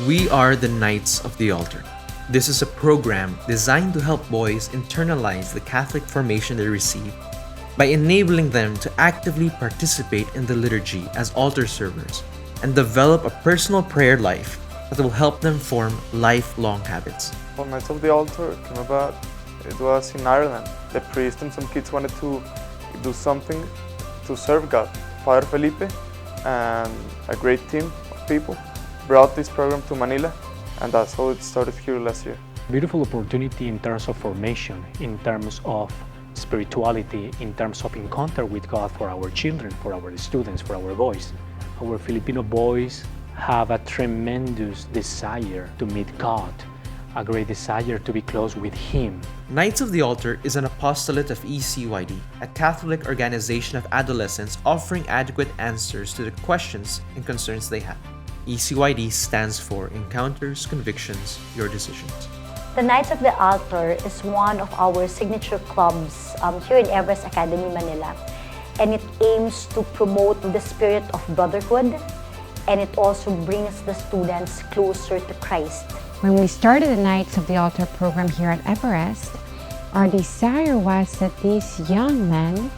We are the Knights of the Altar. This is a program designed to help boys internalize the Catholic formation they receive by enabling them to actively participate in the liturgy as altar servers and develop a personal prayer life that will help them form lifelong habits. Well, Knights of the Altar came about, it was in Ireland. The priest and some kids wanted to do something to serve God. Father Felipe and a great team of people brought this program to Manila, and that's how it started here last year. Beautiful opportunity in terms of formation, in terms of spirituality, in terms of encounter with God for our children, for our students, for our boys. Our Filipino boys have a tremendous desire to meet God, a great desire to be close with Him. Knights of the Altar is an apostolate of ECYD, a Catholic organization of adolescents offering adequate answers to the questions and concerns they have. ECYD stands for Encounters, Convictions, Your Decisions. The Knights of the Altar is one of our signature clubs here in Everest Academy Manila, and it aims to promote the spirit of brotherhood, and it also brings the students closer to Christ. When we started the Knights of the Altar program here at Everest, our desire was that these young men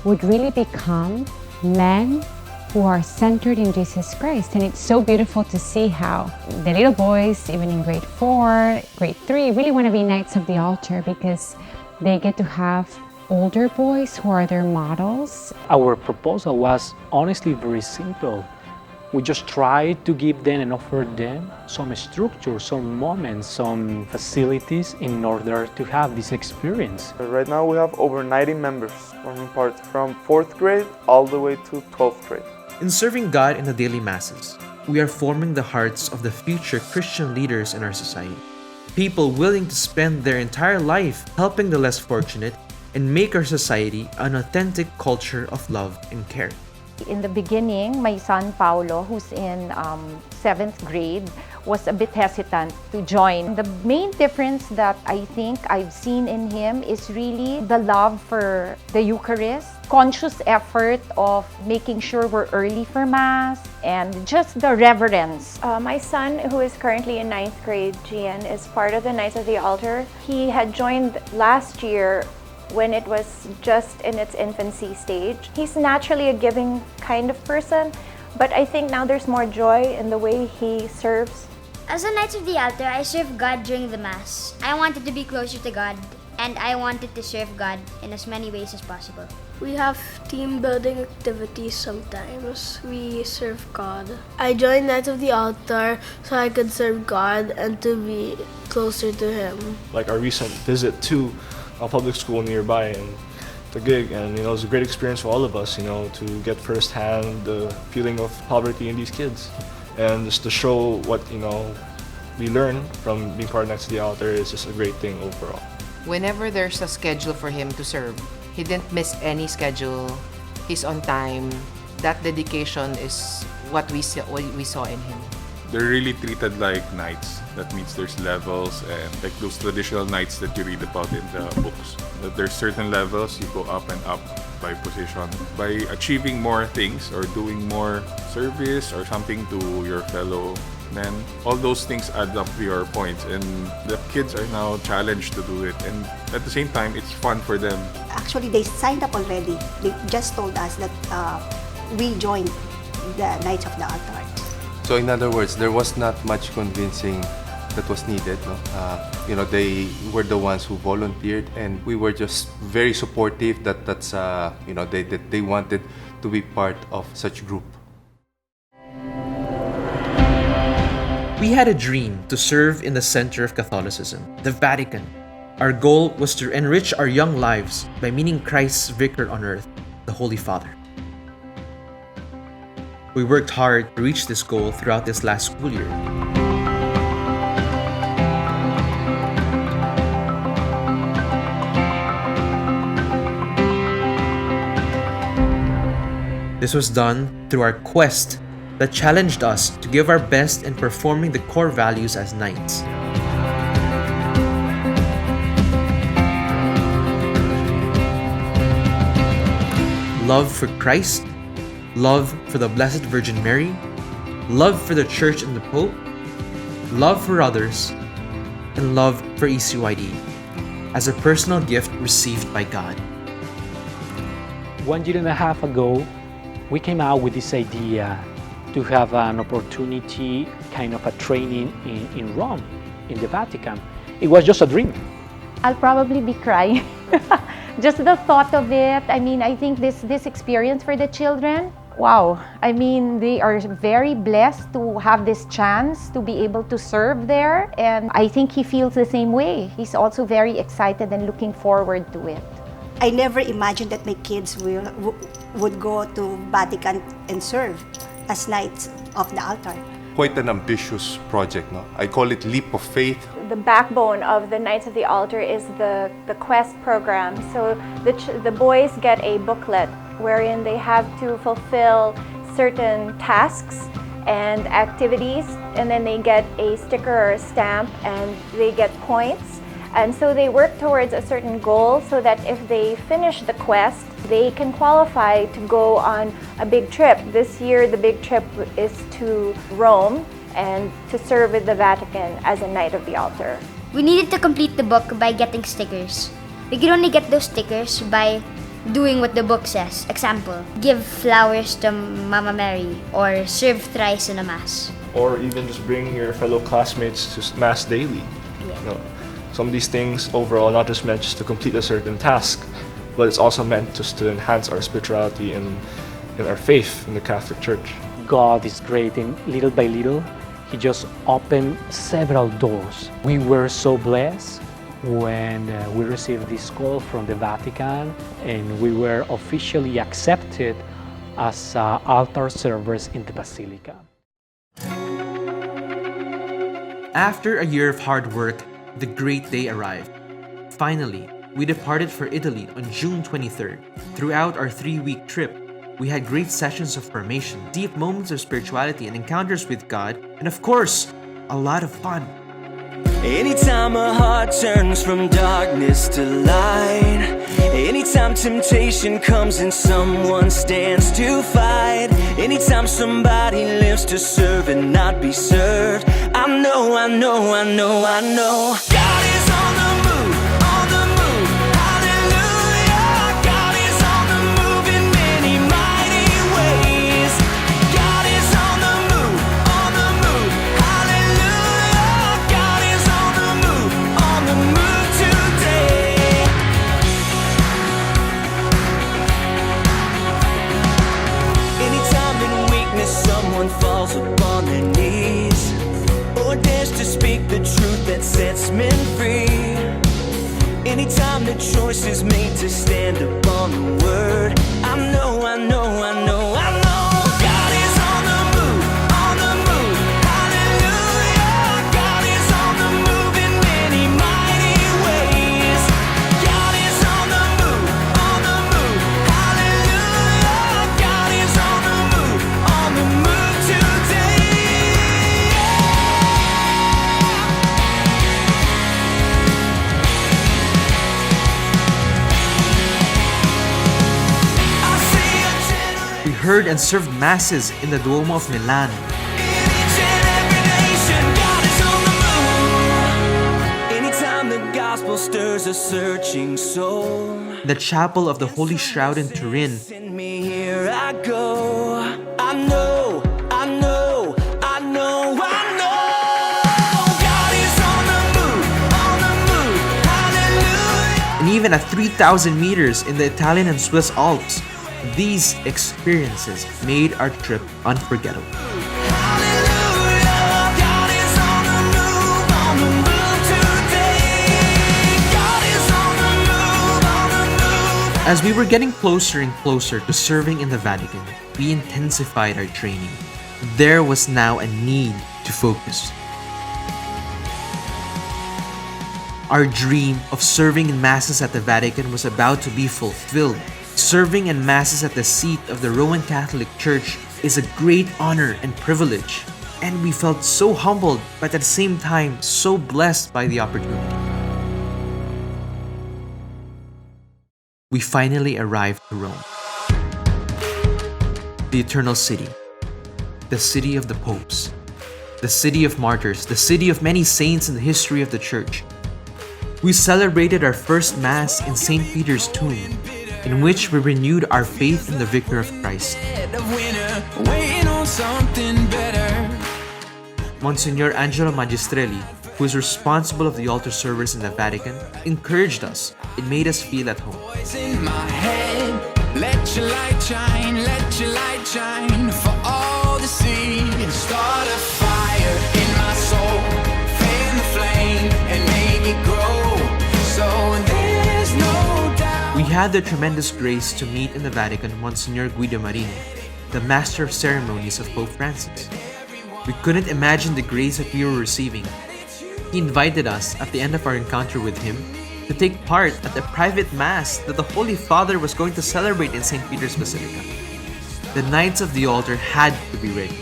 would really become men who are centered in Jesus Christ. And it's so beautiful to see how the little boys, even in grade 4, grade 3, really want to be Knights of the Altar because they get to have older boys who are their models. Our proposal was honestly very simple. We just tried to give them and offer them some structure, some moments, some facilities in order to have this experience. Right now we have over 90 members forming part from 4th grade all the way to 12th grade. In serving God in the daily masses, we are forming the hearts of the future Christian leaders in our society. People willing to spend their entire life helping the less fortunate and make our society an authentic culture of love and care. In the beginning, my son Paolo, who's in 7th grade, was a bit hesitant to join. The main difference that I think I've seen in him is really the love for the Eucharist, conscious effort of making sure we're early for Mass, and just the reverence. My son, who is currently in 9th grade, Gian, is part of the Knights of the Altar. He had joined last year when it was just in its infancy stage. He's naturally a giving kind of person, but I think now there's more joy in the way he serves. As a Knights of the Altar, I serve God during the Mass. I wanted to be closer to God, and I wanted to serve God in as many ways as possible. We have team building activities sometimes. We serve God. I joined Knights of the Altar so I could serve God and to be closer to Him. Like our recent visit to a public school nearby and the gig, and it was a great experience for all of us, to get firsthand the feeling of poverty in these kids, and just to show what we learn from being part of Knights of the Altar is just a great thing overall. Whenever there's a schedule for him to serve, he didn't miss any schedule. He's on time. That dedication is what we saw in him. They're really treated like knights. That means there's levels, and like those traditional knights that you read about in the books. That there's certain levels, you go up and up by position. By achieving more things or doing more service or something to your fellow men, all those things add up to your points, and the kids are now challenged to do it, and at the same time it's fun for them. Actually, they signed up already. They just told us that we joined the Knights of the Altar. So in other words, there was not much convincing that was needed. They were the ones who volunteered, and we were just very supportive that they wanted to be part of such group. We had a dream to serve in the center of Catholicism, the Vatican. Our goal was to enrich our young lives by meeting Christ's vicar on earth, the Holy Father. We worked hard to reach this goal throughout this last school year. This was done through our quest that challenged us to give our best in performing the core values as knights. Love for Christ, love for the Blessed Virgin Mary, love for the Church and the Pope, love for others, and love for ECYD as a personal gift received by God. 1.5 years ago, we came out with this idea to have an opportunity, kind of a training in Rome, in the Vatican. It was just a dream. I'll probably be crying. Just the thought of it. I mean, I think this experience for the children, wow. I mean, they are very blessed to have this chance to be able to serve there. And I think he feels the same way. He's also very excited and looking forward to it. I never imagined that my kids would go to Vatican and serve as Knights of the Altar. Quite an ambitious project, no? I call it Leap of Faith. The backbone of the Knights of the Altar is the Quest program. So the boys get a booklet wherein they have to fulfill certain tasks and activities, and then they get a sticker or a stamp and they get points. And so they work towards a certain goal so that if they finish the quest, they can qualify to go on a big trip. This year, the big trip is to Rome and to serve with the Vatican as a Knight of the Altar. We needed to complete the book by getting stickers. We could only get those stickers by doing what the book says. Example, give flowers to Mama Mary or serve thrice in a Mass. Or even just bring your fellow classmates to Mass daily. Yeah. You know, some of these things overall not just meant just to complete a certain task, but it's also meant just to enhance our spirituality and our faith in the Catholic Church. God is great, and little by little, He just opened several doors. We were so blessed when we received this call from the Vatican, and we were officially accepted as altar servers in the Basilica. After a year of hard work, the great day arrived. Finally, we departed for Italy on June 23rd. Throughout our 3-week trip, we had great sessions of formation, deep moments of spirituality and encounters with God, and of course, a lot of fun. Anytime a heart turns from darkness to light, anytime temptation comes and someone stands to fight, anytime somebody lives to serve and not be served, I know God is on the move, hallelujah. God is on the move in many mighty ways. God is on the move, hallelujah. God is on the move today. Anytime in weakness someone falls upon their knees, or dares to speak the truth that sets men free. Anytime the choice is made to stand upon the word, I know God is on the move, hallelujah. God is on the move in many mighty ways. God is on the move, hallelujah. God is on the move today. We heard and served masses in the Duomo of Milan, Anytime the gospel stirs a searching soul, the Chapel of the Holy Shroud in Turin, send me here I go. I know God is on the move, hallelujah. and even at 3,000 meters in the Italian and Swiss Alps. These experiences made our trip unforgettable. As we were getting closer and closer to serving in the Vatican, we intensified our training. There was now a need to focus. Our dream of serving in Masses at the Vatican was about to be fulfilled. Serving in Masses at the seat of the Roman Catholic Church is a great honor and privilege, and we felt so humbled, but at the same time so blessed by the opportunity. We finally arrived to Rome, the Eternal City, the city of the popes, the city of martyrs, the city of many saints in the history of the Church. We celebrated our first Mass in St. Peter's tomb, in which we renewed our faith in the Vicar of Christ. Monsignor Angelo Magistrelli, who is responsible of the altar service in the Vatican, encouraged us. It made us feel at home. Let your light shine for all to see. Start a fire in my soul, fan the flame and make it grow. So there's no doubt. We had the tremendous grace to meet in the Vatican Monsignor Guido Marini, the Master of Ceremonies of Pope Francis. We couldn't imagine the grace that we were receiving. He invited us at the end of our encounter with him to take part at a private Mass that the Holy Father was going to celebrate in St. Peter's Basilica. The Knights of the Altar had to be ready.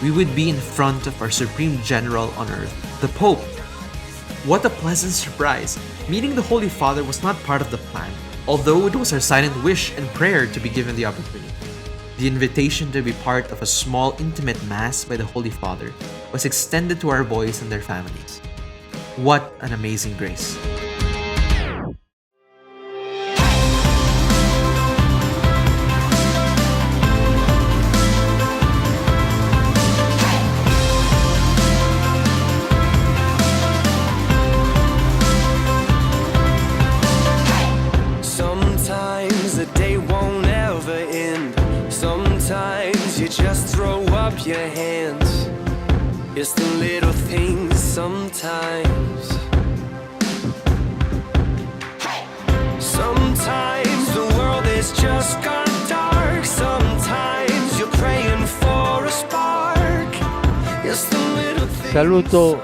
We would be in front of our Supreme General on earth, the Pope. What a pleasant surprise! Meeting the Holy Father was not part of the plan, although it was our silent wish and prayer to be given the opportunity. The invitation to be part of a small, intimate Mass by the Holy Father was extended to our boys and their families. What an amazing grace! Sometimes the day won't ever end. Sometimes you just throw up your hands. It's the little things sometimes. Sometimes the world is just gone dark. Sometimes you're praying for a spark. It's the little things. Saluto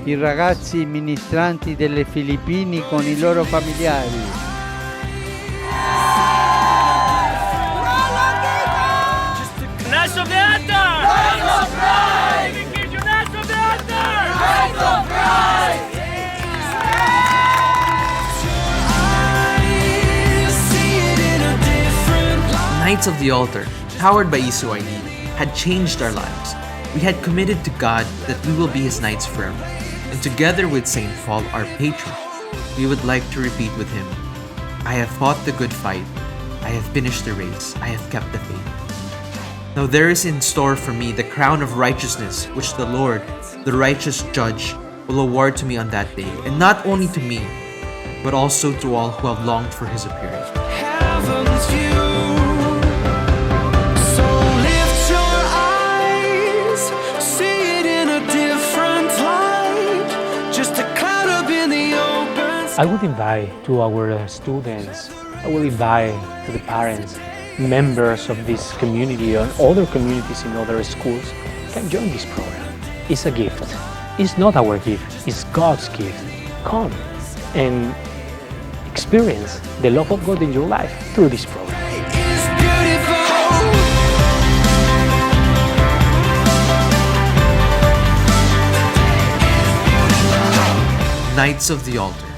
i ragazzi ministranti delle Filippine con i loro familiari. Knights of the Altar! Knights of Christ! Knights of the Altar! Knights of Christ! Knights of the Altar, powered by ESO-ID, had changed our lives. We had committed to God that we will be His Knights forever. And together with St. Paul, our patron, we would like to repeat with him, I have fought the good fight, I have finished the race, I have kept the faith. Now there is in store for me the crown of righteousness, which the Lord, the righteous judge, will award to me on that day, and not only to me, but also to all who have longed for His appearing. Heaven's view. So lift your eyes, see it in a different light. Just a cloud up in the open. I would invite to our students, I will invite to the parents, members of this community and other communities in other schools can join this program. It's a gift. It's not our gift, it's God's gift. Come and experience the love of God in your life through this program. Knights of the Altar.